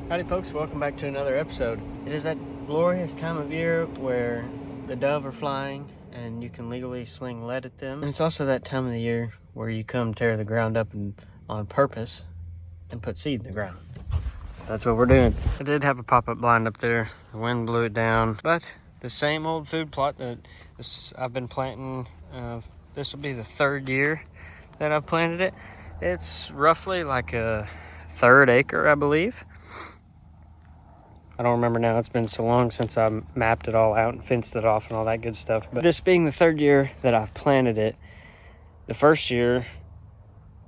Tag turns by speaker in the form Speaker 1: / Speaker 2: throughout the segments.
Speaker 1: Howdy folks, welcome back to another episode. It is that glorious time of year where the dove are flying and you can legally sling lead at them. And it's also that time of the year where you come tear the ground up on purpose and put seed in the ground. So that's what we're doing. I did have a pop-up blind up there. The wind blew it down, but the same old food plot that I've been planting. This will be the third year that I've planted it. It's roughly like a third acre, I believe. I don't remember now. It's been so long since I mapped it all out and fenced it off and all that good stuff. But this being the third year that I've planted it, the first year,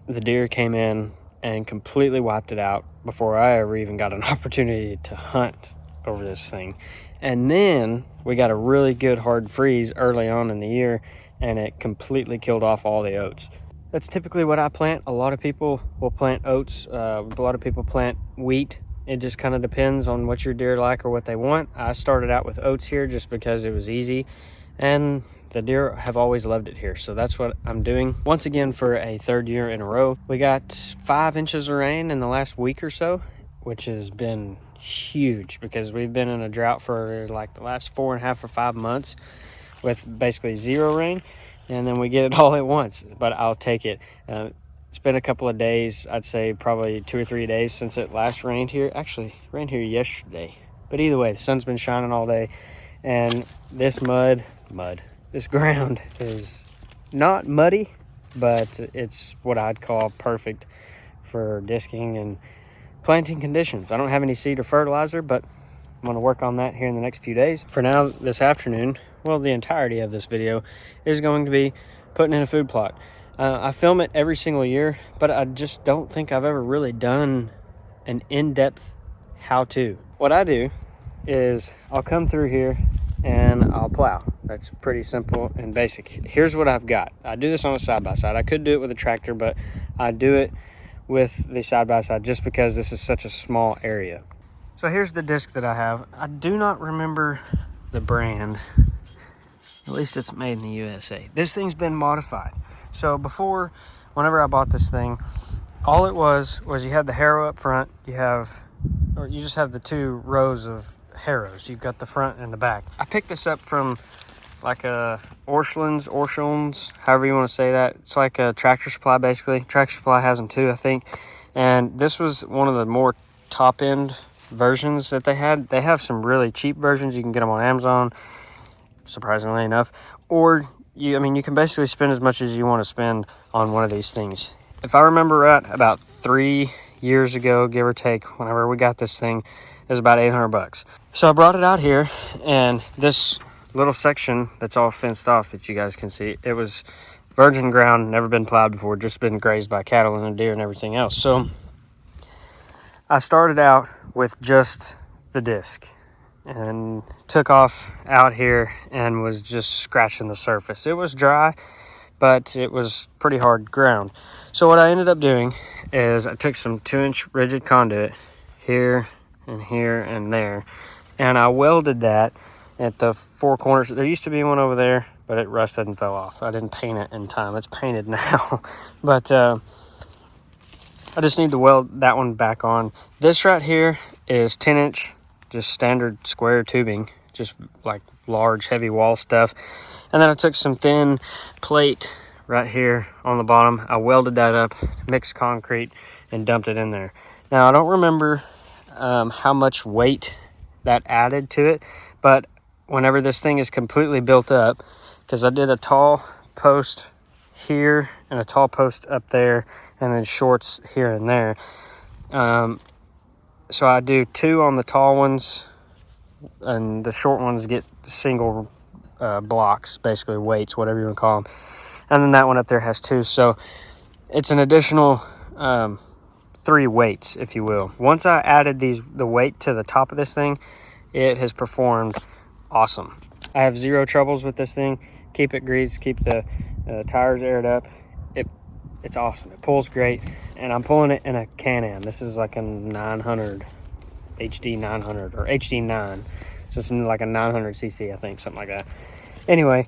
Speaker 1: the deer came in and completely wiped it out before I ever even got an opportunity to hunt over this thing. And then we got a really good hard freeze early on in the year, and it completely killed off all the oats. That's typically what I plant. A lot of people will plant oats. A lot of people plant wheat. It just kind of depends on what your deer like or what they want. I started out with oats here just because it was easy, and the deer have always loved it here. So that's what I'm doing. Once again, for a third year in a row, we got 5 inches of rain in the last week or so, which has been huge because we've been in a drought for like the last 4.5 or 5 months with basically zero rain. And then we get it all at once, but I'll take it. It's been a couple of days, I'd say probably 2 or 3 days since it last rained here. Actually, it rained here yesterday. But either way, the sun's been shining all day. And this this ground is not muddy, but it's what I'd call perfect for disking and planting conditions. I don't have any seed or fertilizer, but I'm going to work on that here in the next few days. For now, this afternoon, well, the entirety of this video is going to be putting in a food plot. I film it every single year, but I just don't think I've ever really done an in-depth how-to. What I do is I'll come through here and I'll plow. That's pretty simple and basic. Here's what I've got. I do this on a side-by-side. I could do it with a tractor, but I do it with the side-by-side just because this is such a small area. So here's the disc that I have. I do not remember the brand. At least it's made in the USA. This thing's been modified. So before, whenever I bought this thing, all it was you had the harrow up front. You just have the 2 rows of harrows. You've got the front and the back. I picked this up from like a Orscheln's, however you want to say that. It's like a Tractor Supply, basically. Tractor Supply has them too, I think. And this was one of the more top-end versions that they had. They have some really cheap versions. You can get them on Amazon, surprisingly enough, or you can basically spend as much as you want to spend on one of these things. If I remember right, about 3 years ago, give or take, whenever we got this thing, it was about $800. So I brought it out here, and this little section that's all fenced off that you guys can see, it was virgin ground, never been plowed before, just been grazed by cattle and deer and everything else. So I started out with just the disc and took off out here and was just scratching the surface. It was dry, but it was pretty hard ground. So what I ended up doing is I took some 2-inch rigid conduit here and here and there, and I welded that at the 4 corners. There used to be one over there, but it rusted and fell off. I didn't paint it in time. It's painted now. But I just need to weld that one back on. This right here is 10-inch, just standard square tubing, just like large heavy wall stuff. And then I took some thin plate right here on the bottom. I welded that up, mixed concrete, and dumped it in there. Now I don't remember how much weight that added to it, but whenever this thing is completely built up, because I did a tall post here and a tall post up there, and then shorts here and there. So I do 2 on the tall ones, and the short ones get single blocks, basically weights, whatever you want to call them. And then that one up there has 2. So it's an additional 3 weights, if you will. Once I added the weight to the top of this thing, it has performed awesome. I have 0 troubles with this thing. Keep it greased, keep the tires aired up. It's awesome. It pulls great, and I'm pulling it in a Can-Am. This is like a 900, HD 900, or HD 9. So it's like a 900cc, I think, something like that. Anyway,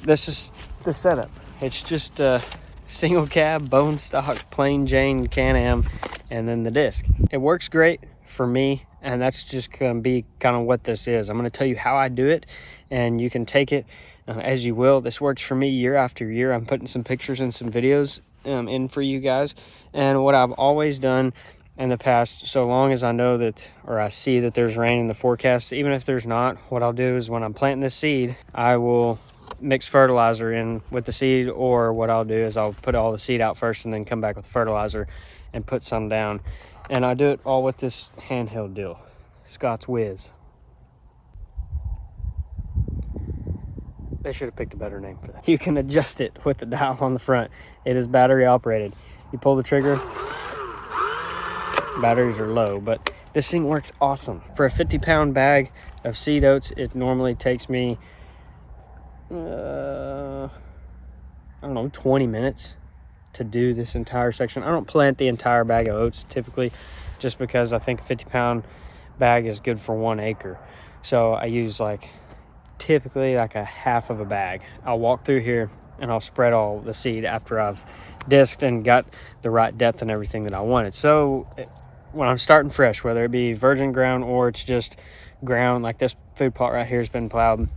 Speaker 1: this is the setup. It's just a single cab, bone stock, plain Jane Can-Am, and then the disc. It works great. for me, and that's just going to be kind of what this is. I'm going to tell you how I do it, and you can take it as you will. This works for me year after year. I'm putting some pictures and some videos in for you guys, and what I've always done in the past, so long as I know that, or I see that there's rain in the forecast, even if there's not, what I'll do is when I'm planting this seed, I will mix fertilizer in with the seed, or what I'll do is I'll put all the seed out first and then come back with fertilizer and put some down. And I do it all with this handheld deal, Scott's Whiz. They should have picked a better name for that. You can adjust it with the dial on the front. It is battery operated. You pull the trigger, batteries are low, but this thing works awesome. For a 50-pound bag of seed oats, it normally takes me, I don't know, 20 minutes to do this entire section. I don't plant the entire bag of oats typically, just because I think a 50-pound bag is good for 1 acre. So I use typically like a half of a bag. I'll walk through here and I'll spread all the seed after I've disked and got the right depth and everything that I wanted. So when I'm starting fresh, whether it be virgin ground or it's just ground, like this food plot right here has been plowed.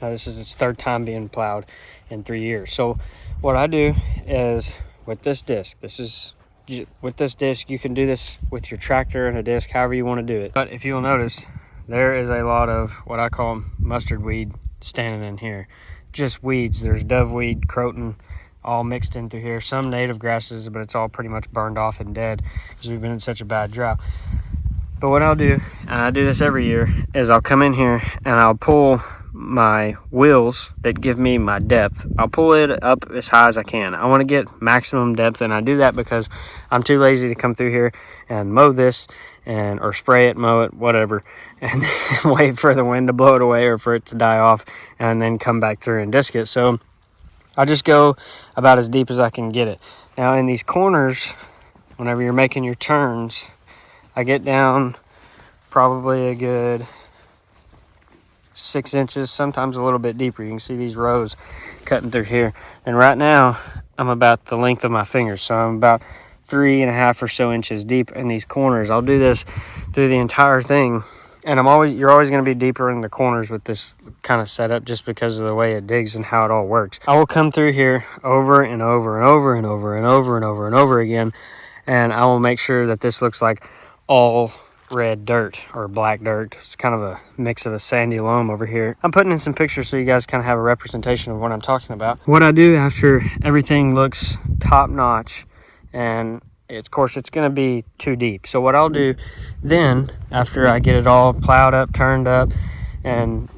Speaker 1: This is its 3rd time being plowed in 3 years. So what I do is with this disc, with this disc, you can do this with your tractor and a disc, however you want to do it. But if you'll notice, there is a lot of what I call mustard weed standing in here. Just weeds. There's doveweed, croton, all mixed into here. Some native grasses, but it's all pretty much burned off and dead because we've been in such a bad drought. But what I'll do, and I do this every year, is I'll come in here and I'll pull my wheels that give me my depth. I'll pull it up as high as I can. I want to get maximum depth, and I do that because I'm too lazy to come through here and mow this or spray it, mow it, whatever, and then wait for the wind to blow it away or for it to die off and then come back through and disc it. So I'll just go about as deep as I can get it. Now in these corners, whenever you're making your turns, I get down probably a good 6 inches, sometimes a little bit deeper. You can see these rows cutting through here. And right now, I'm about the length of my fingers. So I'm about 3.5 or so inches deep in these corners. I'll do this through the entire thing. And you're always going to be deeper in the corners with this kind of setup just because of the way it digs and how it all works. I will come through here over and over and over and over and over and over and over again. And I will make sure that this looks like all red dirt or black dirt. It's kind of a mix of a sandy loam over here. I'm putting in some pictures so you guys kind of have a representation of what I'm talking about. What I do after everything looks top notch, and of course it's going to be too deep. So what I'll do then, after I get it all plowed up, turned up, and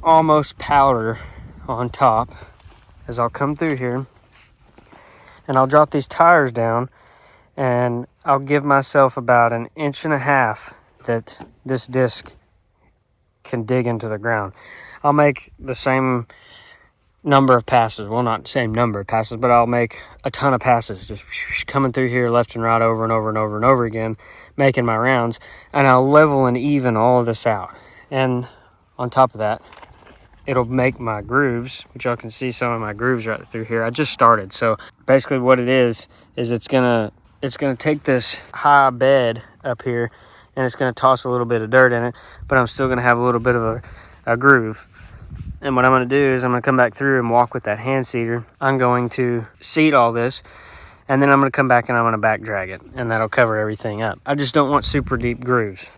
Speaker 1: almost powder on top, is I'll come through here and I'll drop these tires down, and I'll give myself about 1.5 inches that this disc can dig into the ground. I'll make the same number of passes. Well, not the same number of passes, but I'll make a ton of passes, just coming through here left and right over and over and over and over again, making my rounds, and I'll level and even all of this out. And on top of that, it'll make my grooves, which y'all can see some of my grooves right through here. I just started. So basically what it is it's gonna take this high bed up here and it's gonna toss a little bit of dirt in it, but I'm still gonna have a little bit of a groove. And what I'm gonna do is I'm gonna come back through and walk with that hand seeder. I'm going to seed all this, and then I'm gonna come back and I'm gonna back drag it, and that'll cover everything up. I just don't want super deep grooves.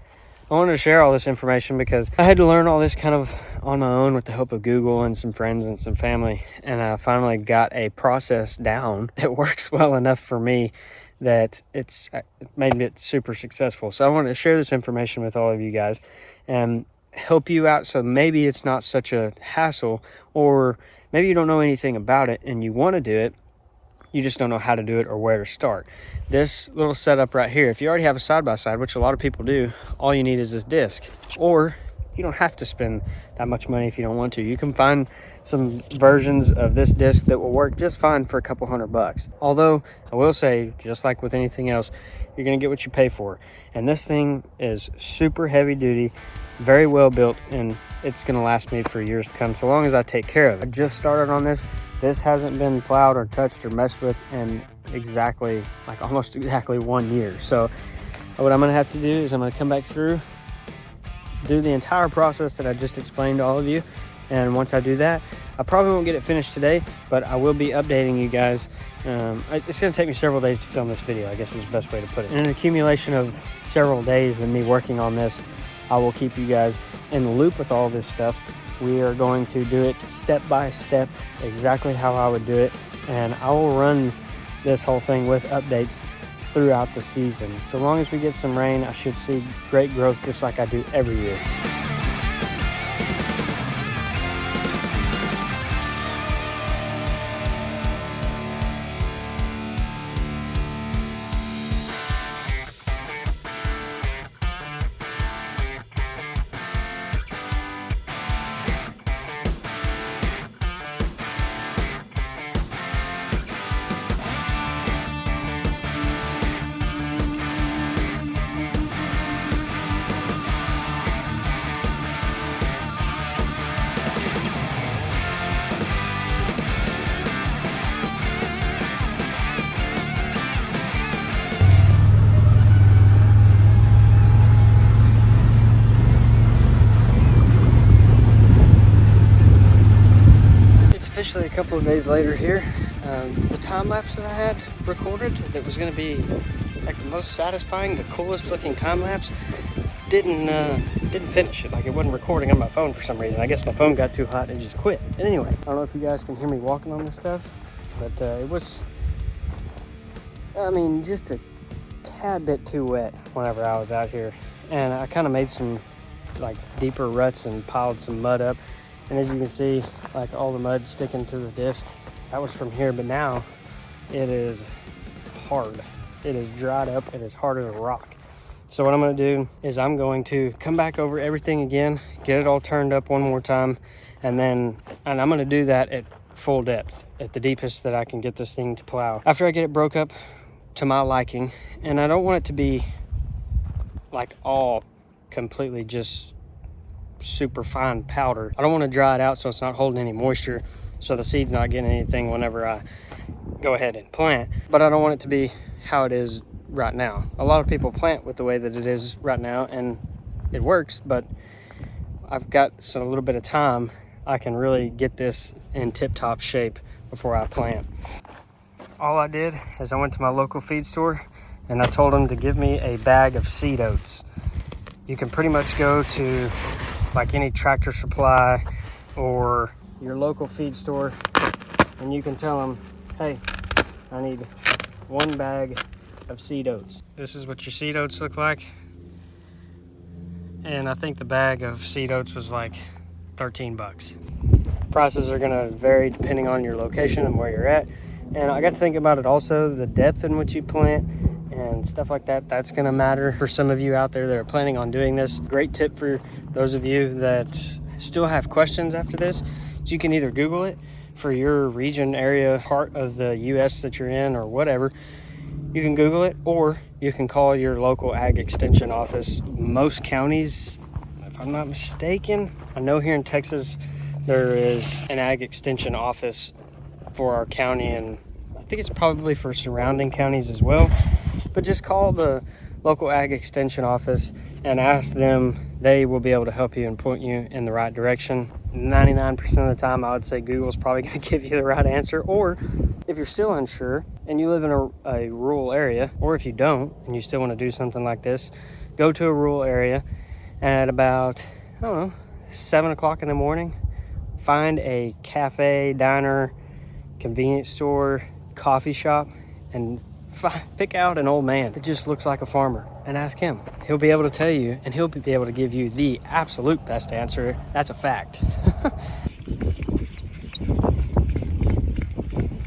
Speaker 1: I wanted to share all this information because I had to learn all this kind of on my own with the help of Google and some friends and some family, and I finally got a process down that works well enough for me that it made it super successful. So I wanted to share this information with all of you guys and help you out, so maybe it's not such a hassle, or maybe you don't know anything about it and you want to do it, you just don't know how to do it or where to start. This little setup right here, if you already have a side-by-side, which a lot of people do, all you need is this disc. Or you don't have to spend that much money if you don't want to. You can find some versions of this disc that will work just fine for a couple $100. Although I will say, just like with anything else, you're gonna get what you pay for. And this thing is super heavy duty, very well built, and it's gonna last me for years to come, so long as I take care of it. I just started on this. This hasn't been plowed or touched or messed with in almost exactly 1 year. So What I'm gonna have to do is I'm gonna come back through, do the entire process that I just explained to all of you. And once I do that, I probably won't get it finished today, but I will be updating you guys. It's gonna take me several days to film this video, I guess is the best way to put it. In an accumulation of several days and me working on this, I will keep you guys in the loop with all this stuff. We are going to do it step by step, exactly how I would do it. And I will run this whole thing with updates throughout the season. So long as we get some rain, I should see great growth just like I do every year. Officially a couple of days later here. The time lapse that I had recorded that was going to be like the most satisfying, the coolest looking time lapse, didn't finish it. Like, it wasn't recording on my phone for some reason. I guess my phone got too hot and it just quit. And anyway, I don't know if you guys can hear me walking on this stuff, but it was, I mean, just a tad bit too wet whenever I was out here, and I kind of made some like deeper ruts and piled some mud up. And as you can see, like all the mud sticking to the disc, that was from here, but now it is hard. It is dried up, it is hard as a rock. So what I'm gonna do is I'm going to come back over everything again, get it all turned up one more time, and I'm gonna do that at full depth, at the deepest that I can get this thing to plow. After I get it broke up to my liking, and I don't want it to be like all completely just super fine powder. I don't want to dry it out so it's not holding any moisture, so the seed's not getting anything whenever I go ahead and plant. But I don't want it to be how it is right now. A lot of people plant with the way that it is right now and it works, but I've got a little bit of time. I can really get this in tip-top shape before I plant. All I did is I went to my local feed store and I told them to give me a bag of seed oats. You can pretty much go to like any Tractor Supply or your local feed store and you can tell them, hey, I need 1 bag of seed oats. This is what your seed oats look like. And I think the bag of seed oats was like 13 bucks. Prices are gonna vary depending on your location and where you're at. And I got to think about it also, the depth in which you plant and stuff like that, that's gonna matter for some of you out there that are planning on doing this. Great tip for those of you that still have questions after this, so you can either Google it for your region, area, part of the US that you're in or whatever. You can Google it, or you can call your local ag extension office. Most counties, if I'm not mistaken, I know here in Texas there is an ag extension office for our county, and I think it's probably for surrounding counties as well. But just call the local ag extension office and ask them. They will be able to help you and point you in the right direction. 99% of the time, I would say Google's probably going to give you the right answer. Or if you're still unsure and you live in a rural area, or if you don't and you still want to do something like this, go to a rural area and at about, I don't know, 7 o'clock in the morning, find a cafe, diner, convenience store, coffee shop, and pick out an old man that just looks like a farmer and ask him. He'll be able to tell you, and he'll be able to give you the absolute best answer. That's a fact.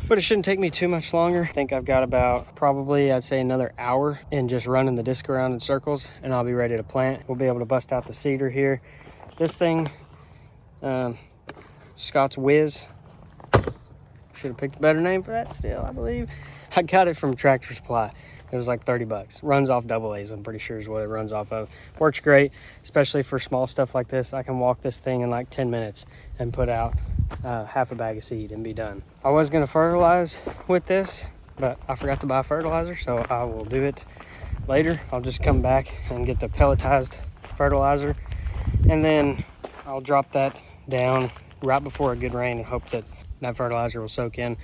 Speaker 1: But it shouldn't take me too much longer. I think I've got about probably, I'd say, another hour in just running the disc around in circles, and I'll be ready to plant. We'll be able to bust out the seeder here. This thing, Scott's Whiz. Should have picked a better name for that still, I believe. I got it from Tractor Supply. It was like 30 bucks. Runs off AA's, I'm pretty sure is what it runs off of. Works great, especially for small stuff like this. I can walk this thing in like 10 minutes and put out half a bag of seed and be done. I was gonna fertilize with this, but I forgot to buy fertilizer, so I will do it later, I'll just come back and get the pelletized fertilizer, and then I'll drop that down right before a good rain and hope that that fertilizer will soak in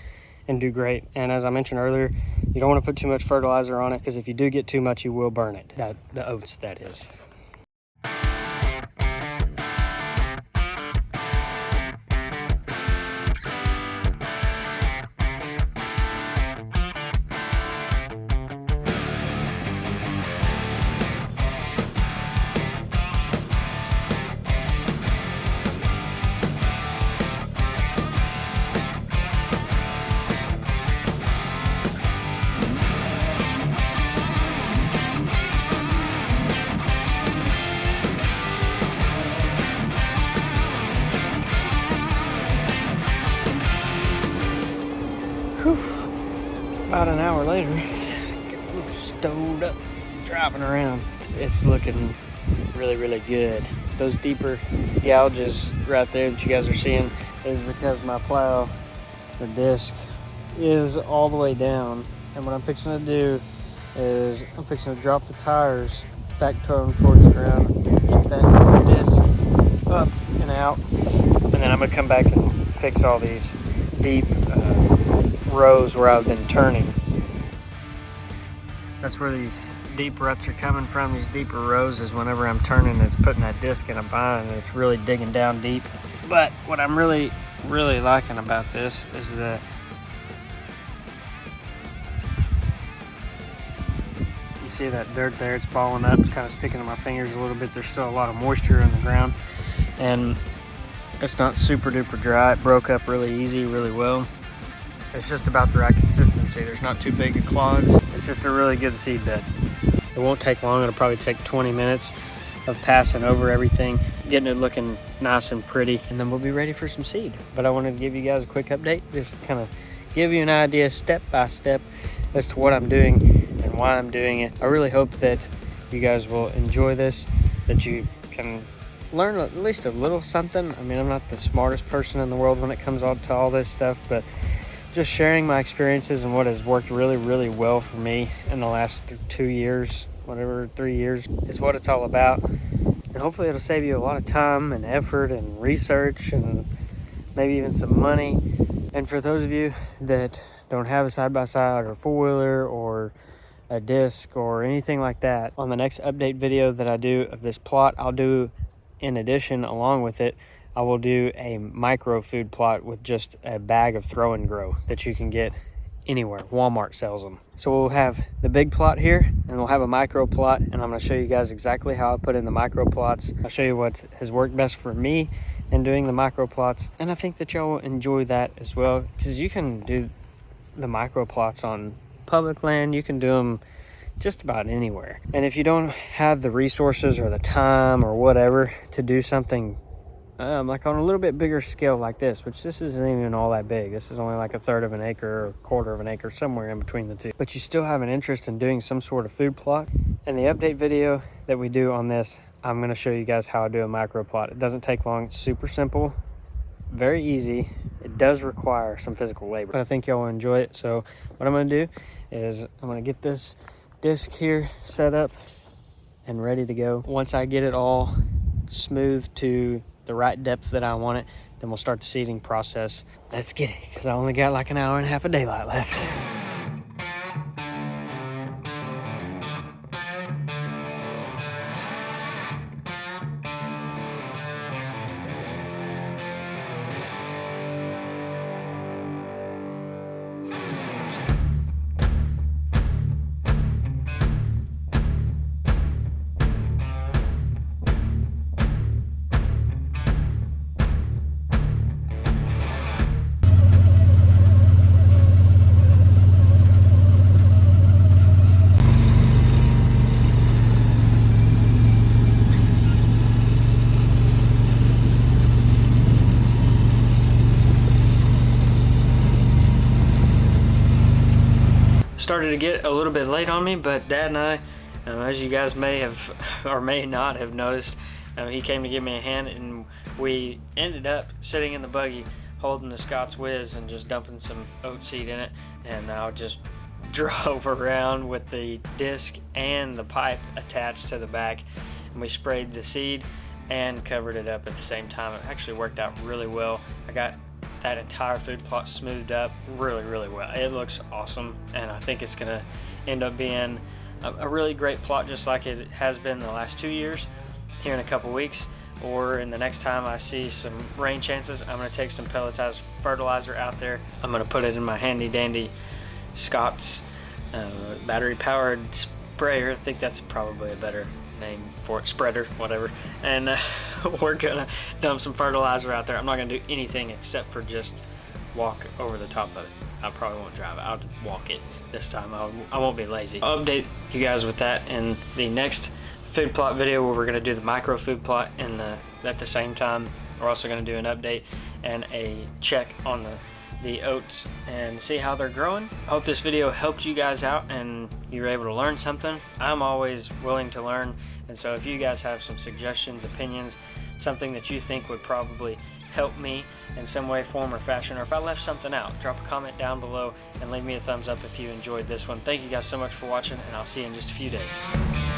Speaker 1: and do great. And as I mentioned earlier, you don't want to put too much fertilizer on it, because if you do get too much, you will burn it. The oats, that is. About an hour later, get a little stowed up, driving around. It's looking really, really good. Those deeper gouges right there that you guys are seeing is because my plow, the disc, is all the way down. And what I'm fixing to do is I'm fixing to drop the tires back towards the ground, get that disc up and out, and then I'm gonna come back and fix all these deep rows where I've been turning. That's where these deep ruts are coming from. These deeper rows is whenever I'm turning, it's putting that disc in a bind and it's really digging down deep. But what I'm really liking about this is that you see that dirt there, it's balling up, it's kind of sticking to my fingers a little bit. There's still a lot of moisture in the ground, and it's not super duper dry. It broke up really easy, really well. It's just about the right consistency. There's not too big of clods. It's just a really good seed bed. It won't take long. It'll probably take 20 minutes of passing over everything, getting it looking nice and pretty, and then we'll be ready for some seed. But I wanted to give you guys a quick update, just kind of give you an idea step by step as to what I'm doing and why I'm doing it. I really hope that you guys will enjoy this, that you can learn at least a little something. I mean, I'm not the smartest person in the world when it comes to all this stuff, but just sharing my experiences and what has worked really, really well for me in the last 2 years, whatever, 3 years, is what it's all about. And hopefully it'll save you a lot of time and effort and research and maybe even some money. And for those of you that don't have a side-by-side or four-wheeler or a disc or anything like that, on the next update video that I do of this plot, I'll do, in addition, along with it, I will do a micro food plot with just a bag of throw and grow that you can get anywhere. Walmart sells them. So we'll have the big plot here, and we'll have a micro plot, and I'm going to show you guys exactly how I put in the micro plots. I'll show you what has worked best for me in doing the micro plots, and I think that y'all will enjoy that as well, because you can do the micro plots on public land. You can do them just about anywhere. And if you don't have the resources or the time or whatever to do something like on a little bit bigger scale like this, which this isn't even all that big. This is only like 1/3 of an acre or 1/4 of an acre, somewhere in between the two. But you still have an interest in doing some sort of food plot. In the update video that we do on this, I'm going to show you guys how I do a micro plot. It doesn't take long. It's super simple, very easy. It does require some physical labor, but I think y'all will enjoy it. So what I'm going to do is I'm going to get this disc here set up and ready to go. Once I get it all smooth to the right depth that I want it, then we'll start the seeding process. Let's get it, because I only got like an hour and a half of daylight left. Started to get a little bit late on me, but Dad and I, as you guys may have or may not have noticed, he came to give me a hand, and we ended up sitting in the buggy holding the Scott's Whiz and just dumping some oat seed in it, and I'll just drove around with the disc and the pipe attached to the back, and we sprayed the seed and covered it up at the same time. It actually worked out really well. I got that entire food plot smoothed up really well. It looks awesome, and I think it's gonna end up being a really great plot, just like it has been the last 2 years. Here in a couple weeks, or in the next time I see some rain chances, I'm gonna take some pelletized fertilizer out there. I'm gonna put it in my handy dandy Scott's battery powered sprayer. I think that's probably a better name for it, spreader, whatever. And we're gonna dump some fertilizer out there. I'm not gonna do anything except for just walk over the top of it. I probably won't drive it. I'll just walk it this time. I won't be lazy. I'll update you guys with that in the next food plot video, where we're gonna do the micro food plot at the same time. We're also gonna do an update and a check on the oats and see how they're growing. I hope this video helped you guys out and you were able to learn something. I'm always willing to learn, and so if you guys have some suggestions, opinions, something that you think would probably help me in some way, form, or fashion, or if I left something out, drop a comment down below and leave me a thumbs up if you enjoyed this one. Thank you guys so much for watching, and I'll see you in just a few days.